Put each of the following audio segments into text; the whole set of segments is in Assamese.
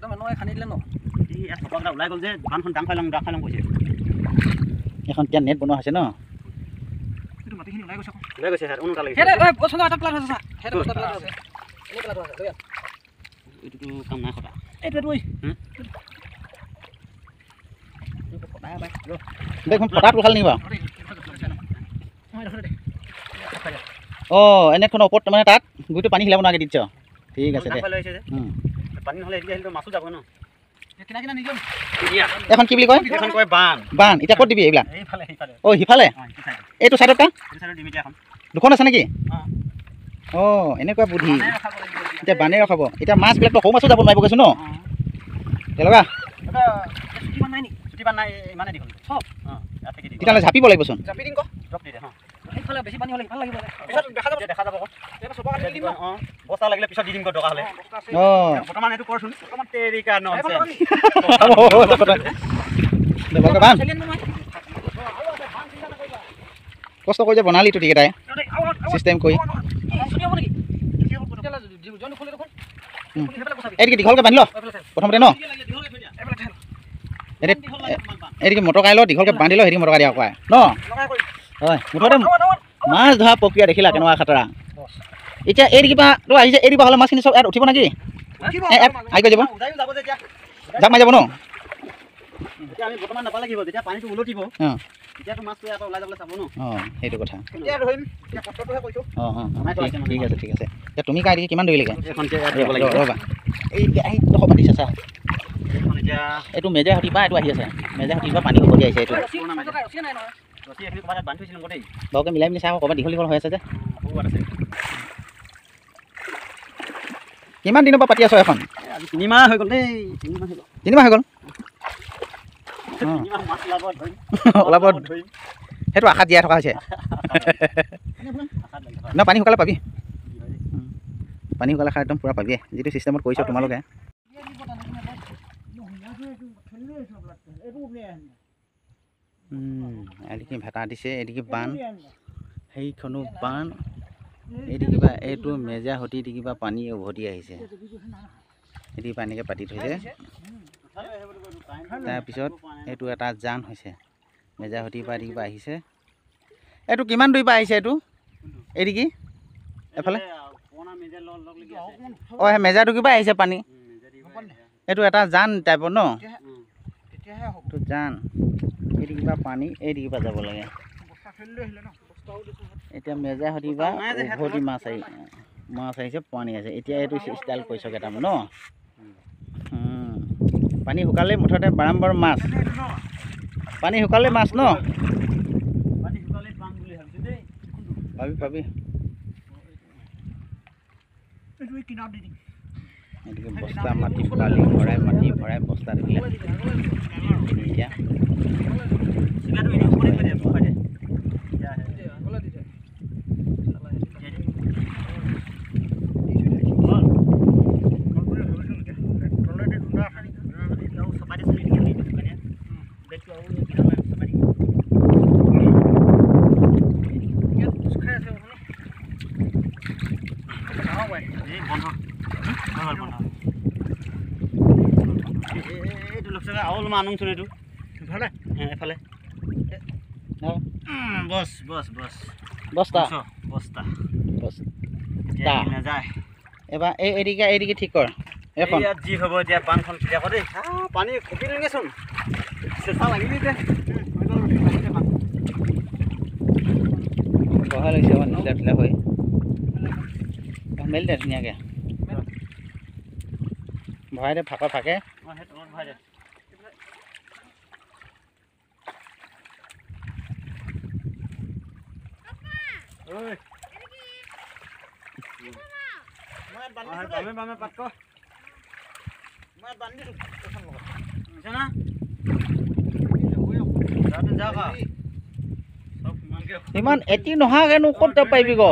একদম এনেকৈ খান্দি দিলে ন এই থপকটা ওলাই গ'ল যে দোকানখন দাং খাই লওঁ কৈছে এখন এতিয়া নেট বনোৱা হৈছে ন এইটো মাটিখিনি ওলাই গৈছে ছাৰ অনুতা লাগিছে হেৰে ঐ বস্তু এটা প্লাট হৈছে হেৰে বস্তু প্লাট আছে এনে প্লাট আছে লৈ এইটো কাম নাই খটা এইটো ঐ দেখোন ফটাটো খালি নিবা এনেখন ওপৰত মানে তাত গুইটো পানী হিলাব নালাগে দিছ ঠিক আছে দে পানী নহ'লে এতিয়া আহিলে মাছো যাব ন এখন কি বুলি কয় এখন কয় বান বান এতিয়া ক'ত দিবি এইবিলাক এইফালে সিফালে এইটো চাইডত কা এইফালে দিম এতিয়া এখন দুখন আছে নেকি এনেকুৱা বুদ্ধি এতিয়া বানে ৰখাব এতিয়া মাছবিলাকতো সৰু মাছো যাব নোৱাৰিব কৈছোঁ ন তেনেকুৱা ছুটিবান নাই নেকি ছুটিবান নাই ইমানে দীঘল চব তেতিয়াহ'লে জাপিব লাগিবচোন জাপি দিম ক ড্ৰপ দি দে এইফালে বেছি পানী হ'লে ভাল লাগিব দেখা যাব বস্তা লাগিলে পিছত দি দিম দৰকাৰ হ'লে বৰ্তমান এইটো কৰচোন বৰ্তমান তেৰিকা কষ্ট কৰি যে বনালি তো ঠিকেটাই চিষ্টেম কৰি এইটো দীঘলকৈ বান্ধি ল প্ৰথমতে ন এইটো মটৰকাই ল দীঘলকৈ বান্ধি ল হেৰি মটৰকাই দিয়া কয় ন হয় মুঠতে মাছ ধৰা প্ৰক্ৰিয়া দেখিলা কেনেকুৱা খাতৰা এতিয়া এই কিবা তো আহিছে এই দিবা হ'লে মাছখিনি চব ইয়াত উঠিব নেকি আহি গৈ যাব জাপ মাৰি যাব ন আমি বৰ্তমান নাপালাগিব যেতিয়া পানীটো উলটিব তেতিয়াতো মাছটো ইয়াৰ পৰা ওলাই যাবলৈ চাব ন সেইটো কথা এতিয়া ধৰিম এতিয়া কষ্টটোহে কৈছোঁ ঠিক আছে এতিয়া তুমি কাই দেখি কিমান দৌৰিলেগৈ ৰ'বা এই পাতিছে চা এইটো মেজেহাটী পৰা এইটো আহি আছে মেজেহাটীৰ পৰা পানী উভতি আহিছে এইটো বৰকৈ মিলাই মিলি চাওঁ ক'ৰবাত দীঘল হৈ আছে যে কিমান দিনৰ পৰা পাতি আছ এখন 3 মাহ হৈ গ'ল দেই 3 মাহ হৈ গ'ল ওলাব সেইটো আশাত জীয়াই থকা হৈছে ন পানী শুকালে পাবি পানী শুকালে খাই একদম পূৰা পাবি যিটো চিষ্টেমত কৰিছ তোমালোকে এদিকে ভেটা দিছে এদিকে বান সেইখনো বান এইটো কিবা এইটো মেজেহাটী দি কিবা পানী উভতি আহিছে এদিকে এনেকৈ পাতি থৈছে তাৰপিছত এইটো এটা জান হৈছে মেজেহাটীৰ পৰা এদিকে আহিছে এইটো কিমান দূৰ পৰা আহিছে এইটো এদিকে এফালে সেই মেজেহাটী কিবা আহিছে পানী এইটো এটা জান টাইপৰ ন এইটো জান এইদিকে পৰা পানী এইদিকে পৰা যাব লাগে এতিয়া মেজেহাটীৰ পৰা উভতি মাছ আহিছে পানী আছে এতিয়া এইটো ষ্টাইল কৰিছ কেইটামান ন পানী শুকালে মুঠতে বাৰম্বাৰ মাছ পানী শুকালে মাছ ন পাবি এদিকে বস্তা মাটি বালি ভৰাই মাটি ভৰাই বস্তা দিলে এতিয়া আউল মানুহ চোন এইটো এফালে বস্তা নাযায় এবাৰ এইদিকে ঠিক কৰ এখন ইয়াত যি হ'ব এতিয়া বানখন ক্লিয়াৰ কৰ দেই পানী খুপি লঙেচোন চেঁচা লাগিলি যে বহাই লাগিছে আমাৰ নিচিলা হৈ মেলি দে ধুনীয়াকৈ ভৰাই দে ফাকে ভৰাই দে ইমান এটি নোহোৱাকেনো ক'ত পাৰিবি গ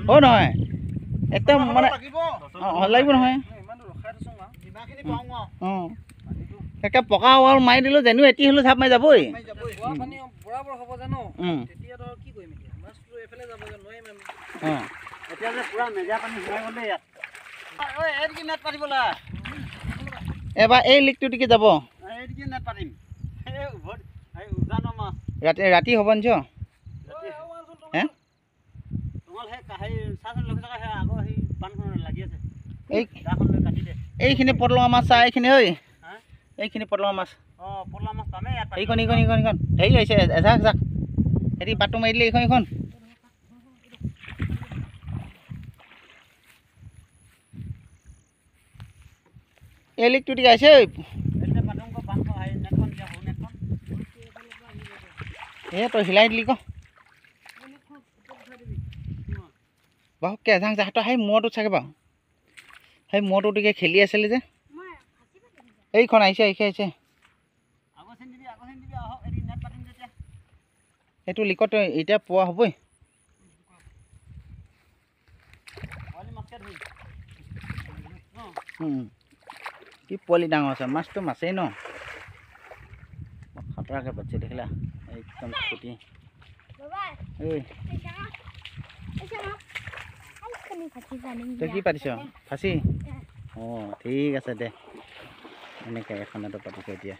হয় নহয় একদম মানে লাগিব নহয় একে পকা ৱাল মাৰি দিলোঁ যেনো এটি হ'লেও ঝাপ মাৰি যাবই এতিয়া যে পুৰা মেজা পানী সোমাই গ'ল দেই ইয়াত এবাৰ এই লিকটোটিকে যাব এইদিকে নেট পাতিম এই উভত এই উজানৰ মাছ ৰাতি হ'ব নিছ হে তোমাল সেই চাচোন লগে থকা সেই আগৰ সেই পানখন লাগি আছে এই দাখন লৈ কাটি দে এইখিনি পটলঙা মাছ চা এইখিনি ঐ হা এইখিনি পটলঙা মাছ পটলা মাছ পামেই ইয়াত এইখন হেৰি হৈছে এজাক জাক হেৰি বাটটো মাৰি দিলে এইখন এই লিকটোটিকে আহিছে তই হিলাই দিলি ক বাহুকে এজাক জাক তই সেই মূৰটোত চাগে বাৰু সেই মূৰটোটিকে খেলি আছিলে যে এইখন আহিছে সেইটো লিকত এতিয়া পোৱা হ'বই কি পোৱালি ডাঙৰ আছে মাছটো মাছেই ন খতৰাকে বাচ্চা দেখিলা একদম ফুটি তই কি পাতিছ ফাঁচি অঁ ঠিক আছে দে এনেকৈ এখনতো পাতিছ এতিয়া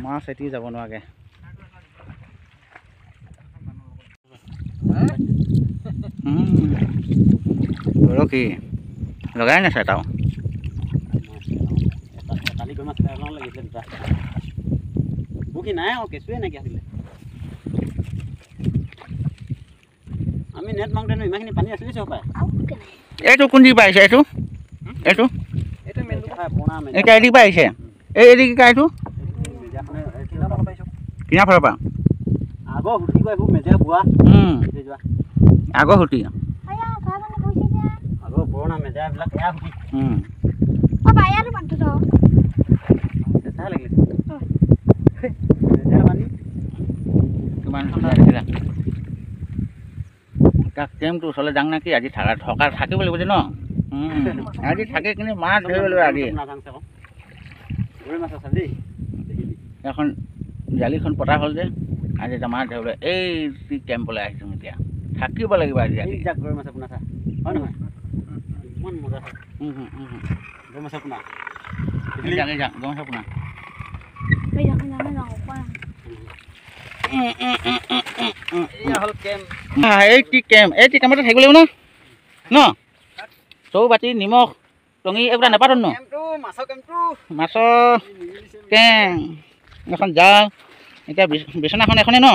মাছ এটি যাব নোৱাৰাকৈ কি লগাই নাছে তাও মুখি নাই আকৌ কেঁচুৱে নাইকিয়া আছিলে আমি নেট মাংসেনো ইমানখিনি পানী আছিলে চব পায় এইটো কোন দি পাইছে এইটো এইটো এতিয়া এদি পাইছে এদি কি এইটো কিনা ফালৰ পৰা আগৰ হুটি কয় এইবোৰ মেজা বোৱা আগৰ হুটি আগৰ পুৰণা মেজাবিলাক এয়া হুটি চেঁচা লাগিলে মেজা পানী কিমান দেখিলা তাক কেমটো ওচৰলৈ যাওঁ নেকি আজি থকা থাকিব লাগিব যে ন আজি থাকে কিন্তু মাছ ধৰিব লাগিব আজি এখন জালিখন পতা হ'ল যে আজি এটা মাছ ধৰিবলৈ এই কেম্পলৈ আহিছোঁ এতিয়া থাকিব লাগিব আজি যাক গৰৈ মাছ আপোনাৰ হয় নহয় ইমান মজা হয় গৰৈ মাছ আপোনাৰ গৰৈ মাছ আপোনাৰ এই কেম্পতে থাকিব লাগিব ন চৌ বাতি নিমখ টঙি এইবিলাক নাপাতোঁ ন মাছৰ কেং এখন জাল এতিয়া বিচনাখন এখনে ন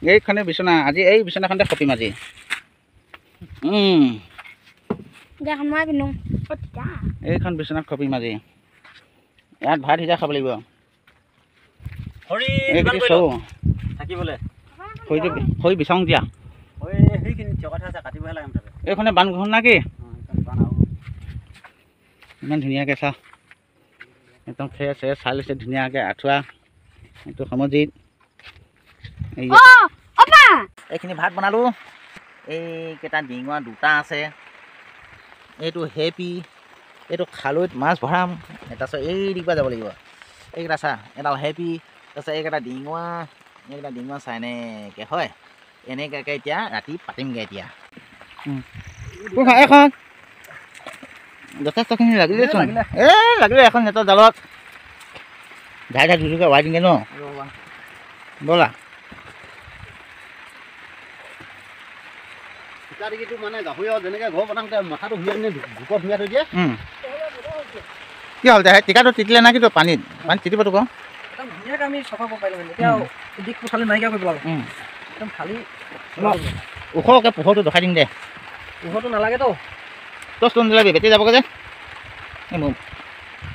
এইখনে বিচনা আজি এই বিচনাখনতে খপিম আজি এইখন বিচনাত খপিম আজি ইয়াত ভাত সিজাই খাব লাগিব চৌ থাকিবলৈ খৰি বিচাৰোঁ দিয়া এইখনে বানখন না কি ইমান ধুনীয়াকৈ চা একদম খেৰ চেৰ চাই লৈছে ধুনীয়াকৈ আঁঠুৱা এইটো সমজিত এইখিনি ভাত বনালোঁ এইকেইটা ডিঙৰা দুটা আছে এইটো হেপি এইটো খালৈত মাছ ভৰাম তাৰপিছত এই দিগবা যাব লাগিব এইকেইটা চা এডাল হেপি তাৰপিছত এইকেইটা ডিঙৰা চাই এনেকৈ হয় এনেকুৱাকৈ এতিয়া ৰাতি পাতিমগৈ এতিয়া এখন যথেষ্টখিনি লাগিলেচোন লাগিলে এখন নেটৰ জালত ধাই ধুনীয়াকৈ ৱাই দিমগৈ ন ব'লা মানে গাহৰি যেনেকৈ ঘৰ বনাওঁতে মাথাটো ধুনীয়া ভোকত ধুনীয়া থৈ দিয়ে কি হ'ল টিকাটো তিতিলে না কিন্তু পানীত তিতিবতো কওঁ ধুনীয়াকৈ আমি চফা কৰিব পাৰিলোঁ এতিয়া দিশ পোচালি নাইকিয়া কৰিব লাগে একদম খালী ওখকৈ পোহৰটো দেখাই দিম দে পোহৰটো নালাগেতো টচটো নিলাবি বেটেৰী যাবগৈ যে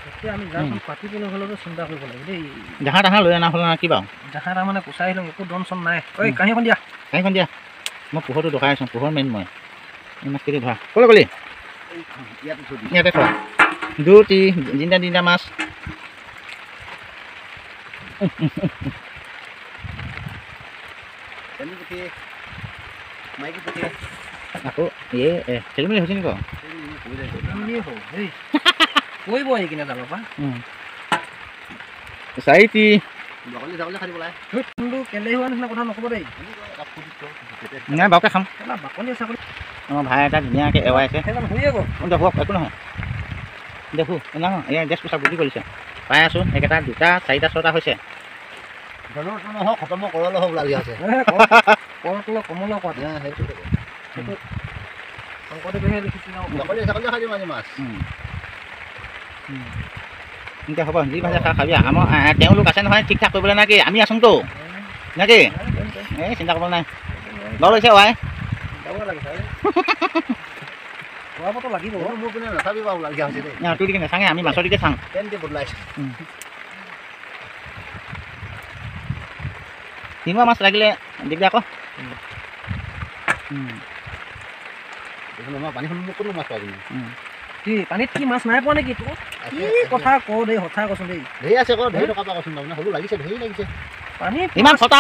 এতিয়া আমি জালখন পাতি পিনে হ'লেতো চিন্তা কৰিব লাগে দেই জাহা তাহা লৈ অনা হ'ল না কি বাৰু জাহা তাহা মানে কোচাই আহিলোঁ একো দন চন নাই ঐ কাঁহীখন দিয়া মই পোহৰটো দেখাই আছোঁ পোহৰ মেইন মই এই মাছকেইটি ধৰা ক'লৈ গ'লি ইয়াতে থোৱা তিনিটা মাছ আকৌ খেলি মেলি হৈছে নেকি কৰিব এইকিনে জালৰ পৰা চাৰিটি কেলে হোৱা নিচিনা কথা নক'ব দেই নাই বাৰুকৈ খাম বাকলি চাকলি আমাৰ ভাই এটা ধুনীয়াকৈ এৱাইছে সেইজন শুয়ে গ'ল একো নহয় দেখো না এই ড্ৰেছ পোছাক বিক্ৰী কৰিছে পাই আছোঁ এইকেইটা 2টা 4টা 6টা হৈছে ধৰণৰটো নহওক খতম কৰালে হওক লাগি আছে কমলা কমলা কোৱা সেইটো শংকৰদেৱে লিখিছিল ছাগলী ছাগলী খাই দিম আজি মাছ এতিয়া হ'ব যি ভাজা খা খাবি আমাৰ তেওঁলোক আছে নহয় ঠিক ঠাক কৰিবলৈ নাকি আমি আছোঁতো নাকি এই চিন্তা কৰিব নাই লগ লৈছে ৱাই যাব লাগে খোৱাবতো লাগিব মোৰ পিনে নাচাবি বাৰু লাগি আছে দেই তোৰ দিকে নাচাঙে আমি মাছৰ দিকে চাওঁ কেনেকৈ বদলাইছে তিনিমাহ মাছ লাগিলে দিগদাৰ আকৌ পানীখন মোক কোনো মাছ পাবি কি পানীত কি মাছ নাই পোৱা নেকি তোৰ কি কথা কওঁ দেই সঁচা কৈছোঁ দেই ধেৰ আছে আকৌ ধেৰ টকা পৰা কৈছোঁ তাৰমানে সৰু লাগিছে ধেৰ লাগিছে পানীত ইমান ছটা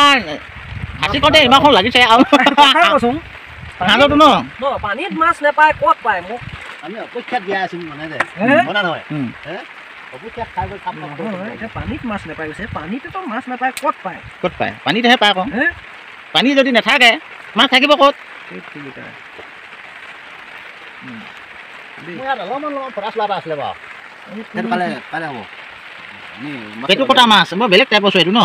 হাঁচি কৰোঁতে ইমানখন লাগিছে আৰু কথা কৈছোঁ সাঁজৰটো ন পানীত মাছ নাপায় ক'ত পায় মোক আমি অপেক্ষাত দিয়া আছোঁ মানে যে মনা নহয় অপেক্ষাত খাই গৈ খাম এতিয়া পানীত মাছ নাপায় গৈছে পানীতেতো মাছ নাপায় ক'ত পায় পানীতেহে পায় আকৌ পানী যদি নাথাকে মাছ থাকিব ক'ত অলপমান ফটাচ লোৱা এটা আছিলে বাৰু সেইটো কাইলৈ কাইলৈ হ'ব পেটু কটা মাছ মই বেলেগ টাইপ আছোঁ এইটো ন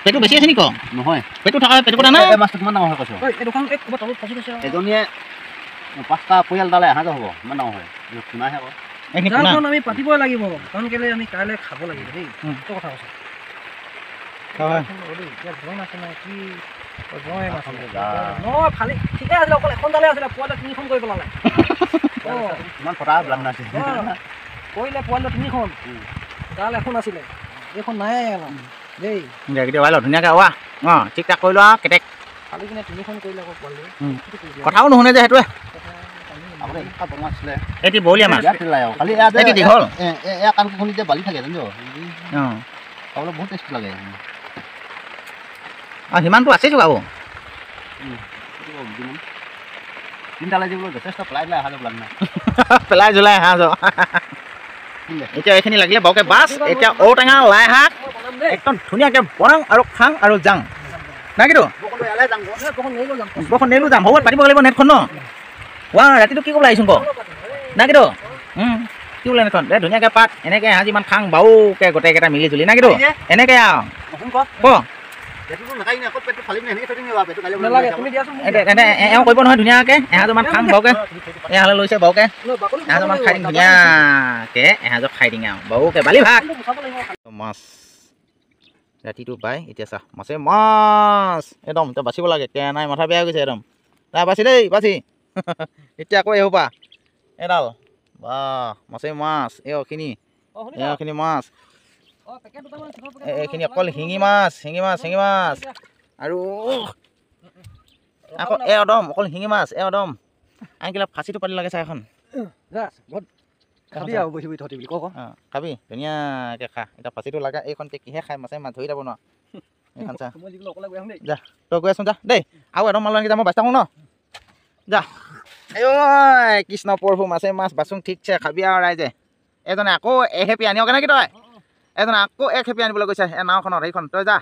পেটু বেছি আছে নেকি ক নহয় পেটু থকা পেটু কটা নাই মাছটো কিমান ডাঙৰ হয় কৈছোঁ এজনীয়ে 5টা পৰিয়াল দালে এসাঁজৰ হ'ব ইমান ডাঙৰ হয় কিমানহে আকৌ আমি পাতিবই লাগিব কাৰণ কেলৈ আমি কাইলৈ খাব লাগিব দেই সেইটো কথা কৈছোঁ খালি ঠিকে আছিলে অকল এখন জালে আছিলে পোৱালে 3খন কৰি পেলালে ইমান ফটা ব্লাম নাছে কৰিলে পোৱালে 3খন জাল এখন আছিলে এইখন নাই দেই ধুনীয়াকৈ ৱা অঁ ঠিক ঠাক কৰি লোৱা কেটেক খালি কিনে 3খন কৰিলে আকৌ পোৱালে কথাও নুশুনে যে সেইটোৱে এটি বলীয়া মাছ খালি দীঘল এয়া কাণখনিতে বালি থাকে জানো খাবলৈ বহুত টেষ্টি লাগে অঁ সিমানটো আছেতো আৰু তিনিটা লাগি বোলো যথেষ্ট পেলাই দিলে অহা যোৱা নাই পেলাই জ্বলাই হাঁহ যাওঁ এতিয়া এইখিনি লাগিলে বৰকৈ বাছ এতিয়া ঔটেঙা লাই শাক একদম ধুনীয়াকৈ বনাওঁ আৰু খাওঁ আৰু যাওঁ নাকিতো বৰষুণ নেৰিলোঁ যাম হ'ব পাতিব লাগিব নেটখন ন ৱা ৰাতিটো কি ক'বলৈ আহিছোঁ ক নাকিতো কি বোলে নেটখন এই ধুনীয়াকৈ পাত এনেকৈ আজি ইমান খাং বাৰুকৈ গোটেইকেইটা মিলি জুলি নাকিতো এনেকৈ আৰু ক এওঁ কৰিব নহয় ধুনীয়াকৈ এসাঁজমান খাম বৰকৈ এহালে লৈছে বৰকৈ এসাঁজমান খাই দিম ধুনীয়াকৈ এসাঁজত খাই দিম আৰু বৰকৈ বালি ভাত মাছ ৰাতিটো বাই এতিয়া চা মাছে মাছ একদম এতিয়া বাচিব লাগে কেয়া নাই মাথা বেয়া হৈ গৈছে একদম নাই বাচি দেই বাচি এতিয়া আকৌ এসোপা এডাল বা মাছে মাছ এইখিনি মাছ এইখিনি অকল শিঙি মাছ আৰু আকৌ একদম অকল শিঙি মাছ একদম আনকিলা ফাঁচিটো পাতি লাগে চাই এখন খাবি ধুনীয়াকৈ খা এতিয়া ফাঁচিটো লাগা এইখন কিহে খাই মাছে মাছ ধৰি যাব ন এইখন চা যা তই গৈ আছোন যা দেই আৰু একদম মাল যাম মই বাচি থাকোঁ ন যা ঐ কৃষ্ণ প্ৰভু মাছে মাছ বাচোং ঠিকছে খাবি আৰু ৰাইজে এজনে আকৌ এহেপি আনিবগৈ নেকি তই এজনে আকৌ এক হেপি আনিবলৈ গৈছে নাওখনত সেইখন তই যা